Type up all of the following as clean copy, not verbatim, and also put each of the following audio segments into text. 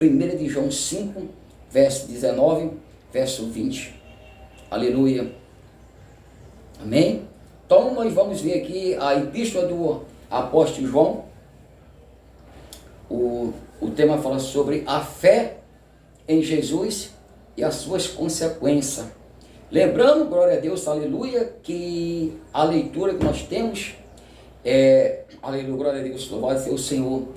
1 de João 5, verso 19, verso 20. Aleluia. Amém? Então nós vamos ver aqui a epístola do apóstolo João. O tema fala sobre a fé em Jesus e as suas consequências. Lembrando, glória a Deus, aleluia, que a leitura que nós temos aleluia, glória a Deus, louvado seja o Senhor,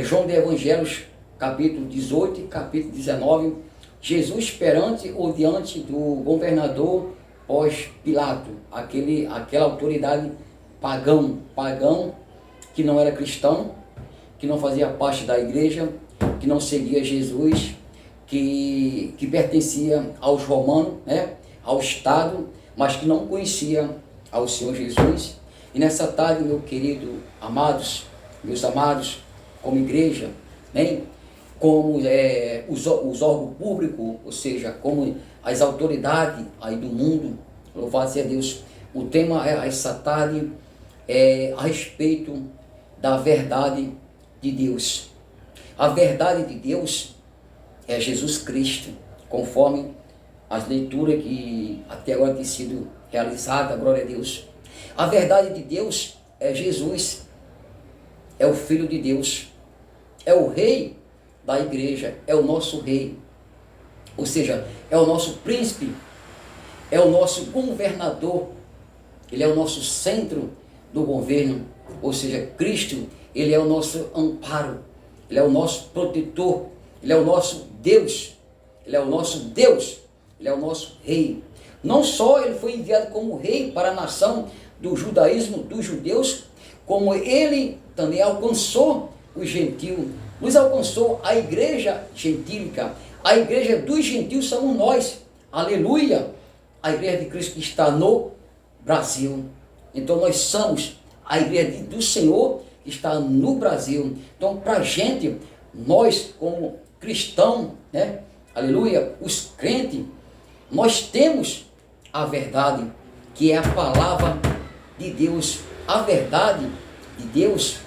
João de Evangelhos, capítulo 18 e capítulo 19, Jesus perante ou diante do governador pós-Pilato, aquela autoridade pagão que não era cristão, que não fazia parte da igreja, que não seguia Jesus, que pertencia aos romanos, ao Estado, mas que não conhecia ao Senhor Jesus. E nessa tarde, meu querido, meus amados, como igreja, como os órgãos públicos, ou seja, como as autoridades aí do mundo, louvado seja Deus, o tema essa tarde é a respeito da verdade de Deus. A verdade de Deus é Jesus Cristo, conforme as leituras que até agora têm sido realizadas, glória a Deus. A verdade de Deus é Jesus, é o Filho de Deus, é o Rei da igreja, é o nosso Rei, ou seja, é o nosso príncipe, é o nosso governador, ele é o nosso centro do governo, ou seja, Cristo, ele é o nosso amparo, ele é o nosso protetor, ele é o nosso Deus, ele é o nosso Deus, ele é o nosso Rei. Não só ele foi enviado como Rei para a nação do judaísmo, dos judeus, como ele também alcançou os gentios, nos alcançou a igreja gentílica. A igreja dos gentios somos nós, aleluia, a igreja de Cristo que está no Brasil. Então nós somos a igreja do Senhor que está no Brasil. Então para a gente, nós como cristãos, aleluia, os crentes, nós temos a verdade, que é a palavra de Deus, a verdade de Deus,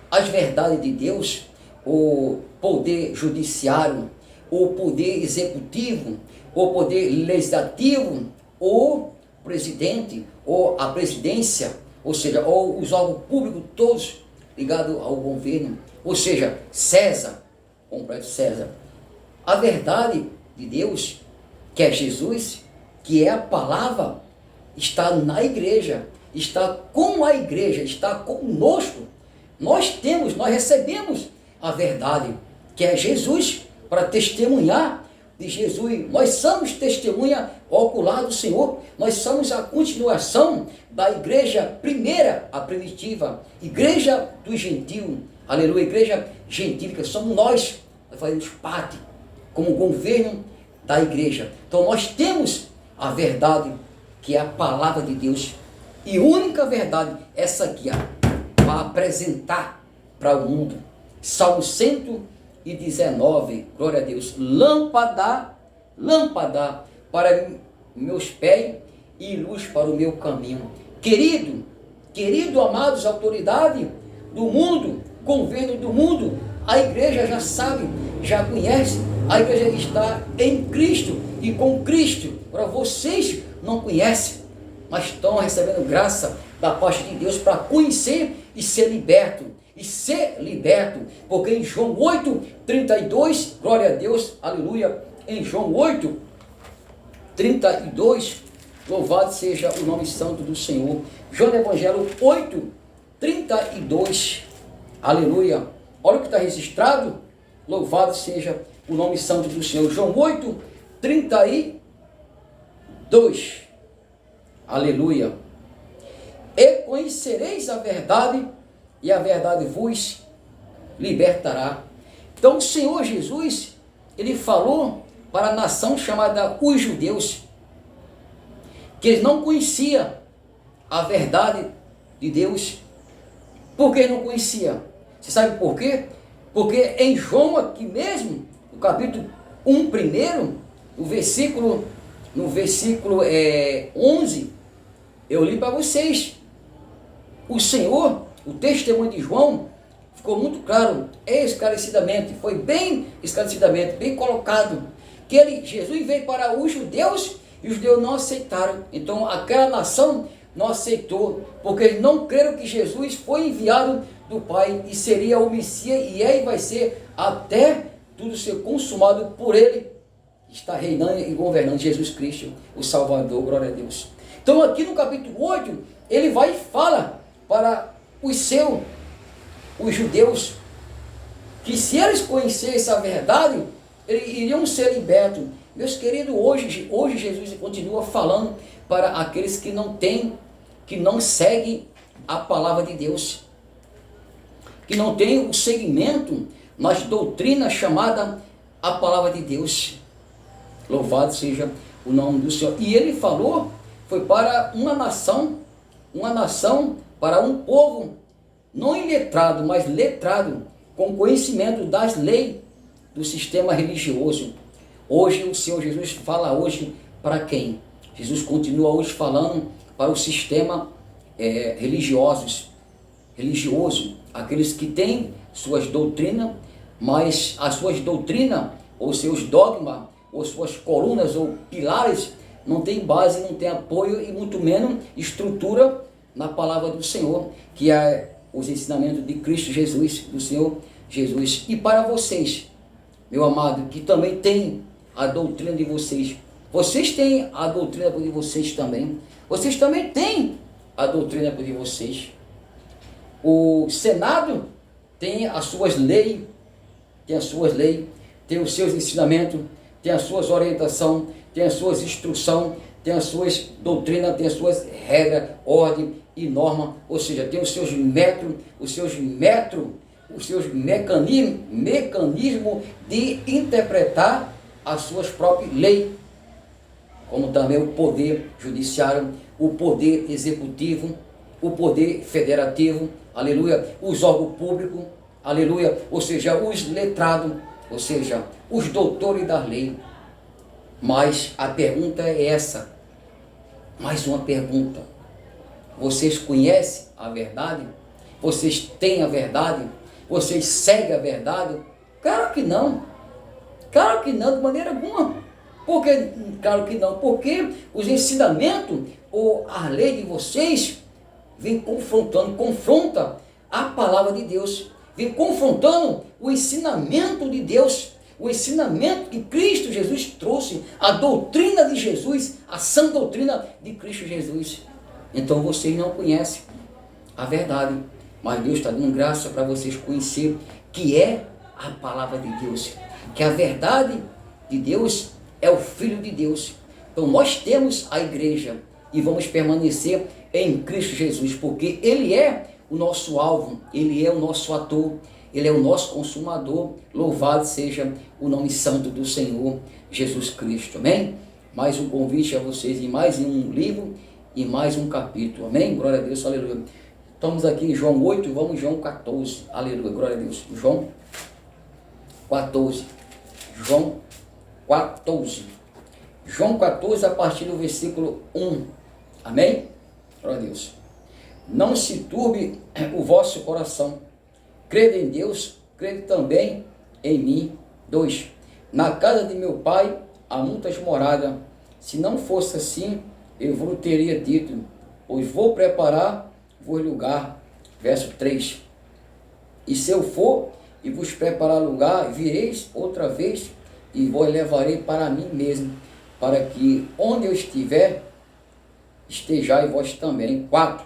as verdades de Deus, o poder judiciário, o poder executivo, o poder legislativo, o presidente, ou a presidência, ou seja, ou os órgãos públicos todos ligados ao governo, ou seja, César, completo César. A verdade de Deus, que é Jesus, que é a palavra, está na igreja, está com a igreja, está conosco. Nós recebemos a verdade, que é Jesus, para testemunhar de Jesus. Nós somos testemunha ocular do Senhor, nós somos a continuação da igreja primeira, a primitiva, igreja dos gentios, aleluia, igreja gentílica, somos nós fazemos parte como governo da igreja. Então nós temos a verdade, que é a palavra de Deus, e única verdade, essa aqui, para apresentar para o mundo. Salmo 119, glória a Deus, lâmpada para meus pés e luz para o meu caminho. Querido, amados, autoridade do mundo, governo do mundo, a igreja já sabe, já conhece, a igreja está em Cristo e com Cristo. Para vocês não conhecem, mas estão recebendo graça da parte de Deus para conhecer e ser liberto. Porque em João 8, 32, glória a Deus, aleluia, em João 8, 32, louvado seja o nome santo do Senhor. João Evangelho 8, 32, aleluia, olha o que está registrado, louvado seja o nome santo do Senhor. João 8, 32, aleluia. E conhecereis a verdade, e a verdade vos libertará. Então o Senhor Jesus, ele falou para a nação chamada os judeus, que eles não conheciam a verdade de Deus. Por que não conhecia? Você sabe por quê? Porque em João aqui mesmo, no capítulo 1 primeiro, no versículo 11, eu li para vocês. O Senhor, o testemunho de João, ficou muito claro, esclarecidamente, foi bem esclarecidamente, bem colocado, que Jesus veio para os judeus e os judeus não aceitaram. Então aquela nação não aceitou, porque eles não creram que Jesus foi enviado do Pai e seria o Messias, e aí vai ser até tudo ser consumado por ele. Está reinando e governando Jesus Cristo, o Salvador, glória a Deus. Então aqui no capítulo 8, ele vai e fala para os judeus, que se eles conhecessem a verdade, eles iriam ser libertos. Meus queridos, hoje Jesus continua falando para aqueles que não seguem a palavra de Deus, que não têm o seguimento nas doutrinas chamadas a palavra de Deus. Louvado seja o nome do Senhor. E ele falou, foi para uma nação, para um povo, não iletrado, mas letrado, com conhecimento das leis do sistema religioso. Hoje o Senhor Jesus fala hoje para quem? Jesus continua hoje falando para o sistema religioso, aqueles que têm suas doutrinas, mas as suas doutrinas, ou seus dogmas, ou suas colunas ou pilares, não tem base, não tem apoio e muito menos estrutura na palavra do Senhor, que é os ensinamentos de Cristo Jesus, do Senhor Jesus. E para vocês, meu amado, que também tem a doutrina de vocês, vocês têm a doutrina de vocês também, vocês também têm a doutrina de vocês. O Senado tem as suas leis, tem os seus ensinamentos, tem as suas orientações, tem as suas instruções, tem as suas doutrinas, tem as suas regras, ordem e norma, ou seja, tem os seus métodos, os seus mecanismos de interpretar as suas próprias leis, como também o poder judiciário, o poder executivo, o poder federativo, aleluia, os órgãos públicos, aleluia, ou seja, os letrados, ou seja, os doutores da lei. Mas a pergunta é essa, mais uma pergunta: vocês conhecem a verdade? Vocês têm a verdade? Vocês seguem a verdade? Claro que não, de maneira alguma. Porque, claro que não, porque os ensinamentos ou a lei de vocês vem confronta a palavra de Deus, vem confrontando o ensinamento de Deus, o ensinamento que Cristo Jesus trouxe, a doutrina de Jesus, a sã doutrina de Cristo Jesus. Então vocês não conhecem a verdade, mas Deus está dando graça para vocês conhecer que é a palavra de Deus, que a verdade de Deus é o Filho de Deus. Então nós temos a igreja e vamos permanecer em Cristo Jesus, porque Ele é o nosso alvo, Ele é o nosso ator, Ele é o nosso consumador. Louvado seja o nome santo do Senhor Jesus Cristo, amém? Mais um convite a vocês em mais um livro e mais um capítulo, amém? Glória a Deus, aleluia. Estamos aqui em João 8, vamos em João 14, aleluia, glória a Deus. João 14, João 14 a partir do versículo 1, amém? Glória a Deus. Não se turbe o vosso coração, crede em Deus, crede também em mim. 2. Na casa de meu pai há muitas moradas, se não fosse assim, eu vos teria dito, pois vou preparar-vos lugar. Verso 3. E se eu for e vos preparar lugar, vireis outra vez e vos levarei para mim mesmo, para que onde eu estiver, estejais vós também. 4.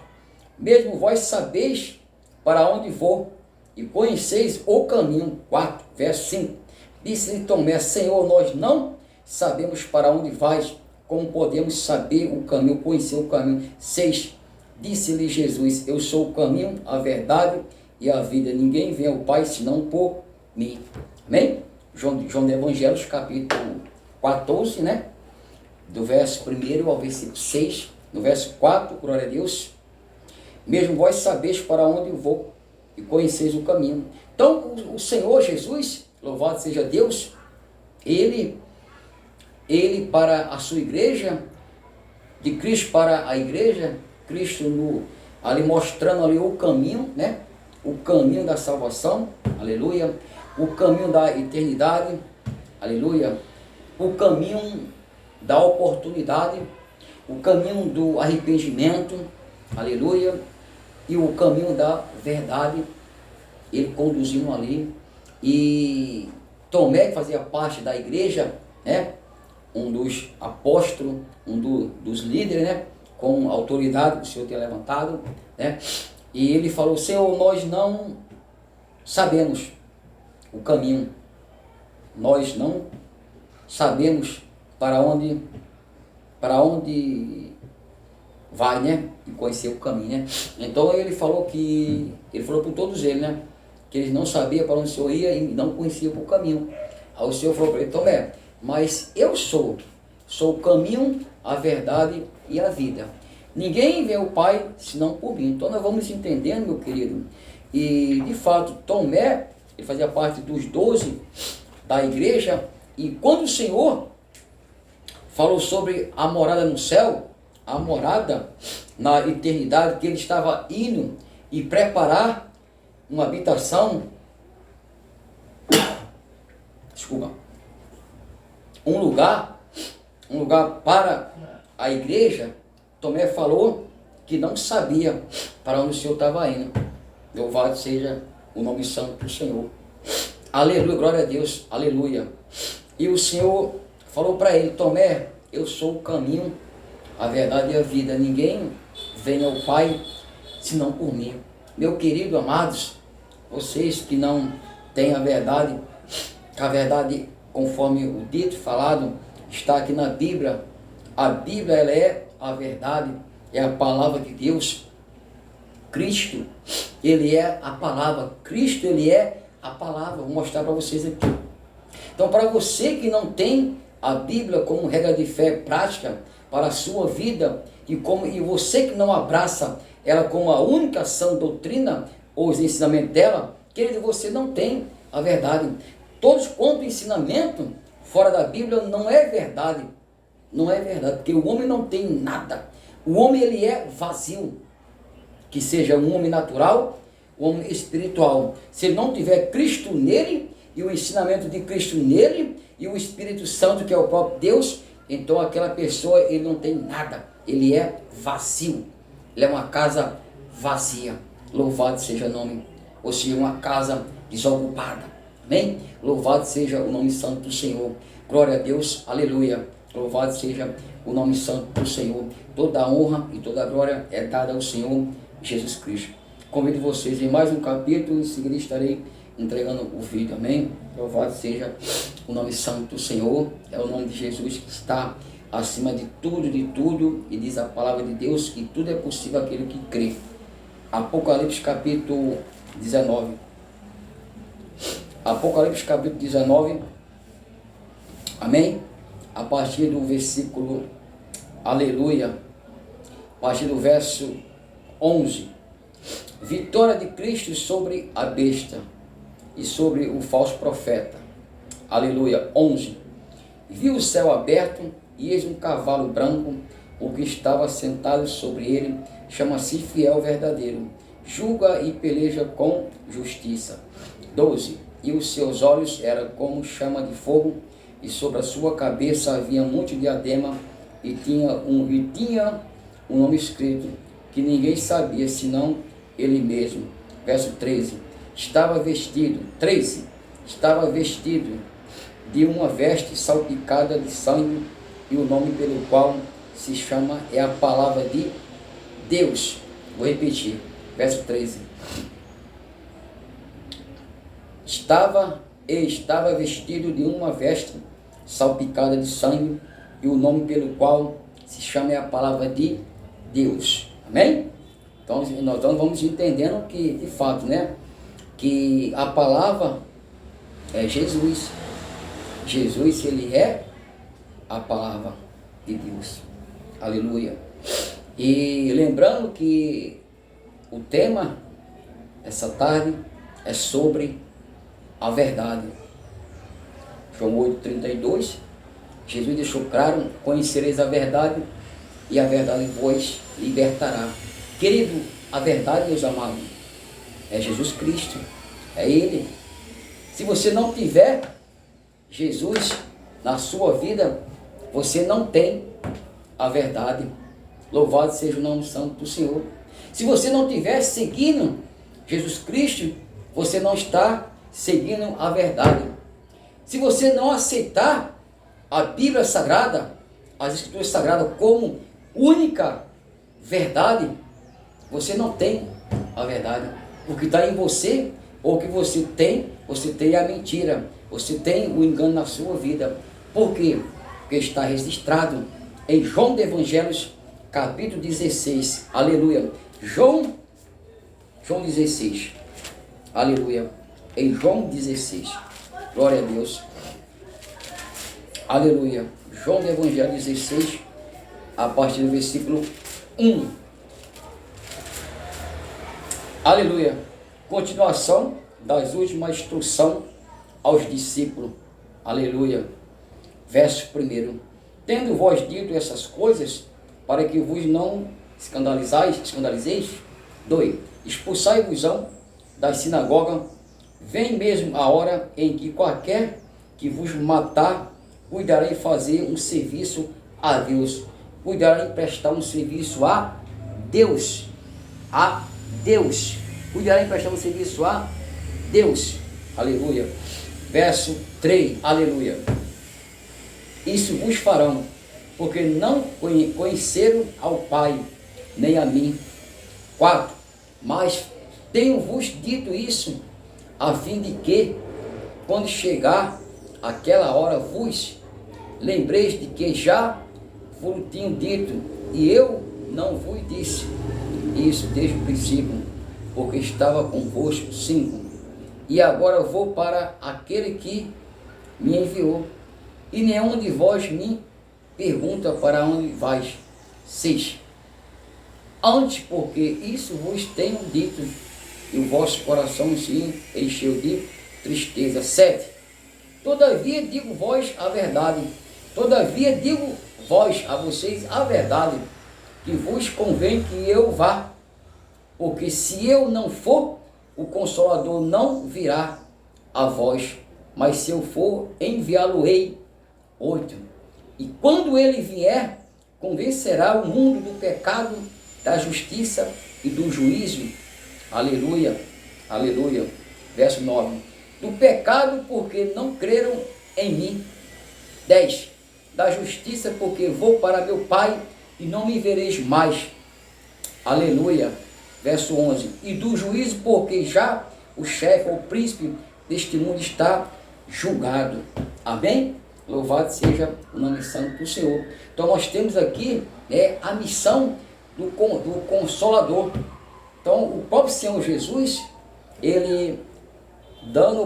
Mesmo vós sabeis para onde vou e conheceis o caminho. 4. Verso 5. Disse-lhe Tomé, Senhor, nós não sabemos para onde vais, como podemos saber o caminho, conhecer o caminho? 6. Disse-lhe Jesus, eu sou o caminho, a verdade e a vida. Ninguém vem ao Pai senão por mim. Amém? João do Evangelho, capítulo 14, né? Do verso 1 ao versículo 6. No verso 4, glória a Deus. Mesmo vós sabeis para onde eu vou e conheceis o caminho. Então, o Senhor Jesus, louvado seja Deus, Ele para a sua igreja, de Cristo para a igreja, Cristo ali mostrando ali o caminho, né? o caminho da salvação, aleluia, o caminho da eternidade, aleluia, o caminho da oportunidade, o caminho do arrependimento, aleluia, e o caminho da verdade. Ele conduzindo ali, e Tomé, que fazia parte da igreja, né, um dos apóstolos, dos líderes, né, com a autoridade que o Senhor tinha levantado, né, e ele falou: Senhor, nós não sabemos o caminho, nós não sabemos para onde vai, né, e conhecer o caminho, né. Então ele falou por todos eles, né, que eles não sabiam para onde o Senhor ia e não conheciam o caminho. Aí o Senhor falou para ele: Tomé, mas eu sou o caminho, a verdade e a vida. Ninguém vê o Pai senão por mim. Então nós vamos entendendo, meu querido. E de fato, Tomé, ele fazia parte dos 12 da igreja. E quando o Senhor falou sobre a morada no céu, a morada na eternidade, que ele estava indo e preparar uma habitação, um lugar para a igreja, Tomé falou que não sabia para onde o Senhor estava indo. Louvado seja o nome santo do Senhor. Aleluia, glória a Deus, aleluia. E o Senhor falou para ele: Tomé, eu sou o caminho, a verdade e a vida. Ninguém vem ao Pai senão por mim. Meu querido, amados, vocês que não têm a verdade, conforme o dito falado, está aqui na Bíblia. A Bíblia, ela é a verdade, é a palavra de Deus. Cristo, ele é a palavra. Cristo, ele é a palavra. Vou mostrar para vocês aqui. Então, para você que não tem a Bíblia como regra de fé prática para a sua vida, e você que não abraça ela como a única sã doutrina, ou os ensinamentos dela, querido, você não tem a verdade. Todos quanto ensinamento fora da Bíblia não é verdade. Não é verdade, porque o homem não tem nada. O homem, ele é vazio. Que seja um homem natural, um homem espiritual. Se ele não tiver Cristo nele, e o ensinamento de Cristo nele, e o Espírito Santo, que é o próprio Deus, então aquela pessoa, ele não tem nada. Ele é vazio. Ele é uma casa vazia. Louvado seja o nome, ou seja, uma casa desocupada. Amém? Louvado seja o nome santo do Senhor. Glória a Deus, aleluia. Louvado seja o nome santo do Senhor. Toda a honra e toda a glória é dada ao Senhor Jesus Cristo. Convido vocês em mais um capítulo, em seguida estarei entregando o vídeo, amém? Louvado seja o nome santo do Senhor. É o nome de Jesus que está acima de tudo, e diz a palavra de Deus que tudo é possível àquele que crê. Apocalipse capítulo 19. Apocalipse capítulo 19, amém? A partir do versículo, aleluia, a partir do verso 11. Vitória de Cristo sobre a besta e sobre o falso profeta. Aleluia. 11. Vi o céu aberto e eis um cavalo branco, o que estava sentado sobre ele chama-se Fiel Verdadeiro, julga e peleja com justiça. 12. E os seus olhos eram como chama de fogo, e sobre a sua cabeça havia muito diadema, e tinha um nome escrito, que ninguém sabia, senão ele mesmo. Verso 13. Estava vestido de uma veste salpicada de sangue, e o nome pelo qual se chama é a palavra de Deus. Vou repetir, verso 13. Estava vestido de uma veste salpicada de sangue, e o nome pelo qual se chama é a palavra de Deus. Amém? Então nós vamos entendendo que, de fato, né, que a palavra é Jesus. Jesus, ele é a palavra de Deus. Aleluia. E lembrando que o tema essa tarde é sobre a verdade. João 8,32, Jesus deixou claro: conhecereis a verdade, e a verdade vos libertará. Querido, a verdade, meus amados, É Jesus Cristo, é Ele. Se você não tiver Jesus na sua vida, você não tem a verdade. Louvado seja o nome santo do Senhor. Se você não estiver seguindo Jesus Cristo, você não está seguindo a verdade. Se você não aceitar a Bíblia Sagrada, as Escrituras Sagradas como única verdade, você não tem a verdade. O que está em você, ou o que você tem a mentira, você tem o engano na sua vida. Por quê? Porque está registrado em João de Evangelhos, capítulo 16, aleluia. João 16, aleluia. Em João 16, glória a Deus, aleluia. João de Evangelho 16, a partir do versículo 1, aleluia. Continuação das últimas instruções aos discípulos, aleluia. Verso 1: Tendo vós dito essas coisas, para que vos não escandalizeis. 2. Expulsai-vos-ão das sinagogas, vem mesmo a hora em que qualquer que vos matar, cuidarei fazer um serviço a Deus. Cuidarei prestar um serviço a Deus. A Deus. Cuidarei prestar um serviço a Deus. Aleluia. Verso 3. Aleluia. Isso vos farão, porque não conheceram ao Pai, nem a mim. 4. Mas tenho-vos dito isso, a fim de que, quando chegar aquela hora, vos lembreis de que já vos tinha dito, e eu não vos disse isso desde o princípio, porque estava convosco. 5. E agora vou para aquele que me enviou, e nenhum de vós me pergunta para onde vais. 6. Antes, porque isso vos tenho dito, e o vosso coração se encheu de tristeza. 7. Todavia digo vós a verdade, todavia digo vós a vocês a verdade, que vos convém que eu vá, porque se eu não for, o Consolador não virá a vós, mas se eu for, enviá-lo-ei. 8. E quando ele vier, convencerá o mundo do pecado, da justiça e do juízo. Aleluia, aleluia. Verso 9. Do pecado, porque não creram em mim. 10. Da justiça, porque vou para meu Pai e não me vereis mais. Aleluia. Verso 11. E do juízo, porque já o chefe ou príncipe deste mundo está julgado. Amém? Louvado seja o nome santo do Senhor. Então nós temos aqui a missão do Consolador. Então o próprio Senhor Jesus, ele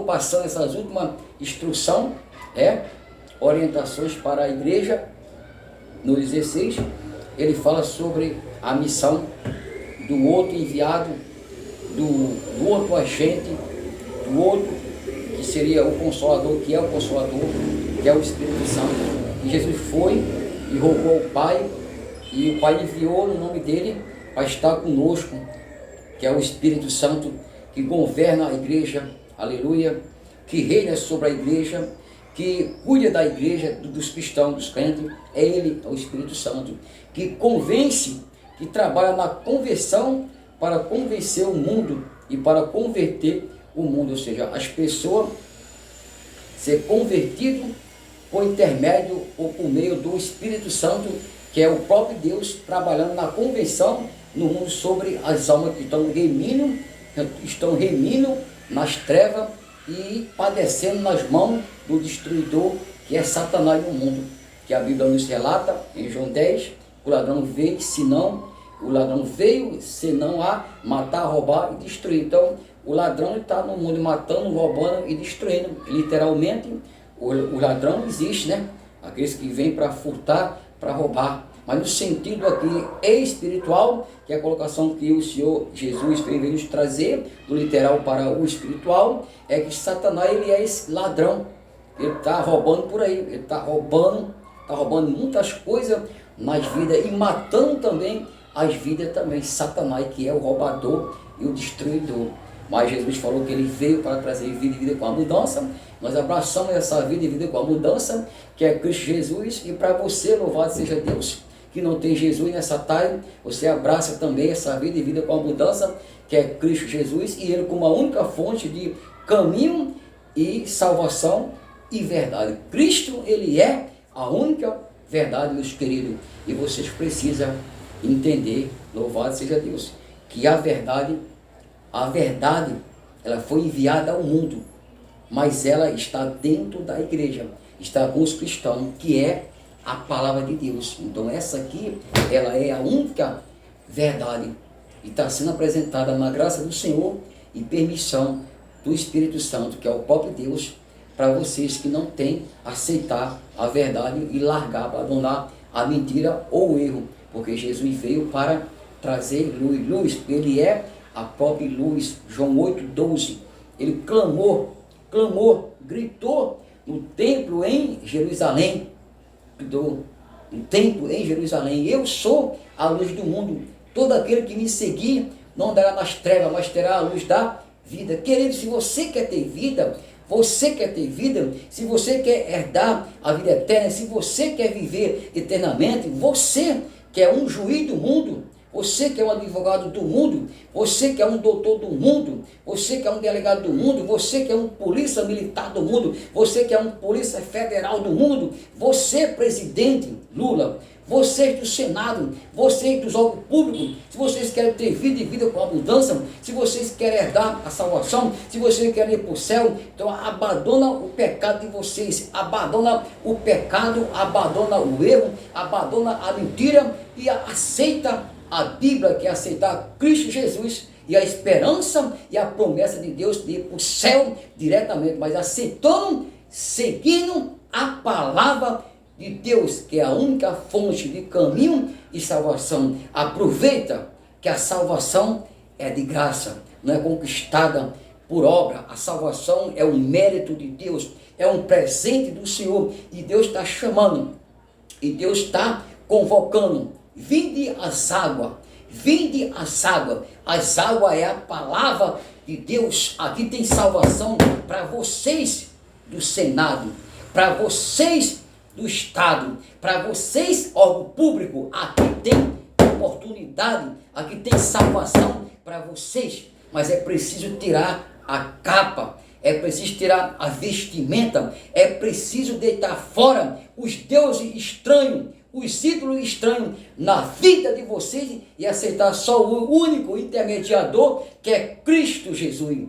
passando essas últimas instruções, orientações para a igreja, no 16, ele fala sobre a missão do outro enviado, do outro agente, do outro que seria o Consolador, que é o Consolador, que é o Espírito Santo. E Jesus foi e rogou ao Pai, e o Pai enviou no nome dele para estar conosco, que é o Espírito Santo, que governa a igreja, aleluia, que reina sobre a igreja, que cuida da igreja, dos cristãos, dos crentes. É Ele, é o Espírito Santo, que convence, que trabalha na conversão para convencer o mundo e para converter o mundo, ou seja, as pessoas ser convertido por intermédio ou por meio do Espírito Santo, que é o próprio Deus trabalhando na convenção no mundo sobre as almas que estão remindo nas trevas e padecendo nas mãos do destruidor, que é Satanás no mundo. Que a Bíblia nos relata em João 10, o ladrão veio senão a matar, roubar e destruir. Então o ladrão está no mundo matando, roubando e destruindo. Literalmente o ladrão existe, né? Aqueles que vêm para furtar, para roubar. Mas no sentido aqui espiritual, que é a colocação que o Senhor Jesus veio nos trazer, do literal para o espiritual, é que Satanás, ele é esse ladrão. Ele está roubando por aí, ele está roubando muitas coisas nas vidas e matando também as vidas também. Satanás, que é o roubador e o destruidor. Mas Jesus falou que ele veio para trazer vida e vida com abundância. Nós abraçamos essa vida e vida com abundância, que é Cristo Jesus. E para você, louvado seja Deus, que não tem Jesus nessa tarde, você abraça também essa vida e vida com abundância, que é Cristo Jesus, e ele como a única fonte de caminho e salvação e verdade. Cristo, ele é a única verdade, meus queridos, e vocês precisam entender, louvado seja Deus, que a verdade, ela foi enviada ao mundo, mas ela está dentro da igreja, está com os cristãos, que é a palavra de Deus. Então essa aqui, ela é a única verdade, e está sendo apresentada na graça do Senhor e permissão do Espírito Santo, que é o próprio Deus, para vocês que não têm aceitar a verdade e largar, abandonar a mentira ou o erro, porque Jesus veio para trazer luz, ele é a própria luz. João 8,12, ele clamou, gritou no templo em Jerusalém, eu sou a luz do mundo, todo aquele que me seguir não andará nas trevas, mas terá a luz da vida. Querido, se você quer ter vida, se você quer herdar a vida eterna, se você quer viver eternamente, você que é um juiz do mundo, você que é um advogado do mundo, você que é um doutor do mundo, você que é um delegado do mundo, você que é um polícia militar do mundo, você que é um polícia federal do mundo, você, presidente Lula, vocês do Senado, vocês dos órgãos públicos, se vocês querem ter vida e vida com abundância, se vocês querem herdar a salvação, se vocês querem ir para o céu, então abandona o pecado de vocês, abandona o pecado, abandona o erro, abandona a mentira e aceita a Bíblia, que é aceitar Cristo Jesus e a esperança e a promessa de Deus de ir para o céu diretamente, mas aceitando, seguindo a palavra de Deus, que é a única fonte de caminho e salvação. Aproveita que a salvação é de graça, não é conquistada por obra. A salvação é um mérito de Deus, é um presente do Senhor, e Deus está chamando, e Deus está convocando: vinde as águas, as águas é a palavra de Deus. Aqui tem salvação para vocês do Senado, para vocês do Estado, para vocês, órgão público. Aqui tem oportunidade, aqui tem salvação para vocês, mas é preciso tirar a capa, é preciso tirar a vestimenta, é preciso deitar fora os deuses estranhos, os ídolos estranhos na vida de vocês, e aceitar só o único intermediador, que é Cristo Jesus.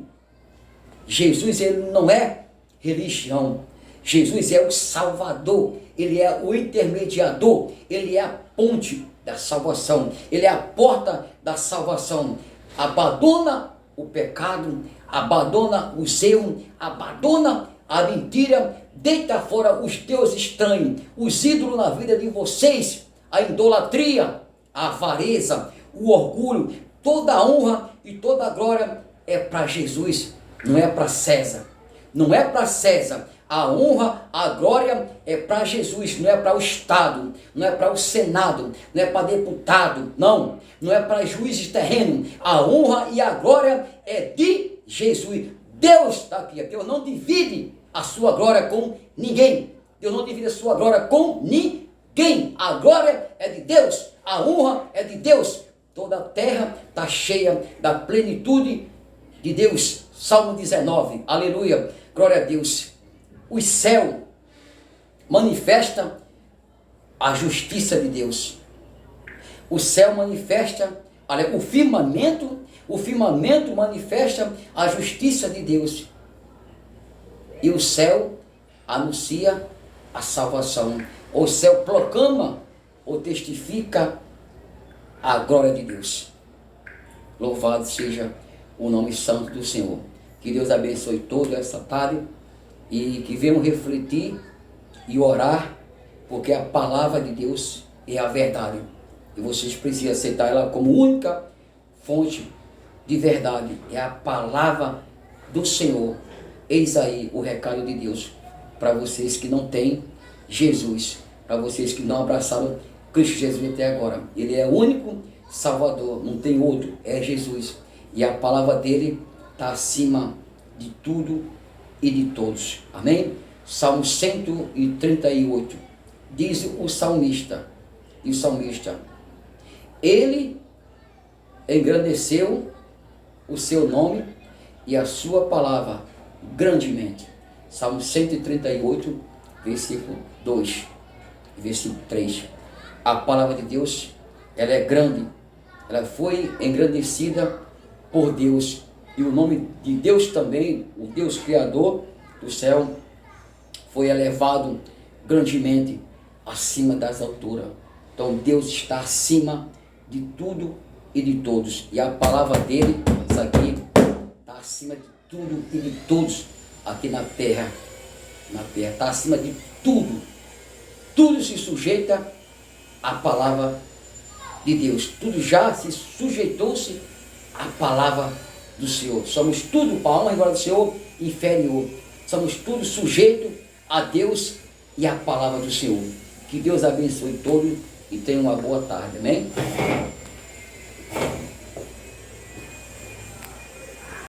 Jesus, ele não é religião, Jesus é o Salvador, ele é o intermediador, ele é a ponte da salvação, ele é a porta da salvação. Abandona o pecado, abandona os erros, abandona a mentira, deita fora os deuses estranhos, os ídolos na vida de vocês, a idolatria, a avareza, o orgulho. Toda a honra e toda a glória é para Jesus, não é para César, não é para César. A honra, a glória é para Jesus, não é para o Estado, não é para o Senado, não é para deputado, não é para juízes terrenos. A honra e a glória é de Jesus. Deus está aqui, Deus não divide a sua glória com ninguém. Deus não divide a sua glória com ninguém. A glória é de Deus, a honra é de Deus. Toda a terra está cheia da plenitude de Deus. Salmo 19, aleluia, glória a Deus. O céu manifesta a justiça de Deus. O céu manifesta, o firmamento manifesta a justiça de Deus. E o céu anuncia a salvação. O céu proclama ou testifica a glória de Deus. Louvado seja o nome santo do Senhor. Que Deus abençoe toda essa tarde e que venham refletir e orar, porque a palavra de Deus é a verdade. E vocês precisam aceitar ela como única fonte de verdade. É a palavra do Senhor. Eis aí o recado de Deus para vocês que não têm Jesus, para vocês que não abraçaram Cristo Jesus até agora. Ele é o único Salvador, não tem outro, é Jesus. E a palavra dele está acima de tudo e de todos. Amém? Salmo 138, diz o salmista, ele engrandeceu o seu nome e a sua palavra grandemente. Salmo 138, versículo 2, versículo 3. A palavra de Deus, ela é grande, ela foi engrandecida por Deus, e o nome de Deus também, o Deus Criador do céu, foi elevado grandemente acima das alturas. Então Deus está acima de tudo e de todos, e a palavra dele, isso aqui, está acima de tudo e de todos aqui na terra, está acima de tudo. Tudo se sujeita à palavra de Deus, tudo já se sujeitou-se à palavra do Senhor. Somos tudo, para a honra e glória do Senhor, inferior. Somos tudo sujeito a Deus e à palavra do Senhor. Que Deus abençoe todos e tenha uma boa tarde. Amém?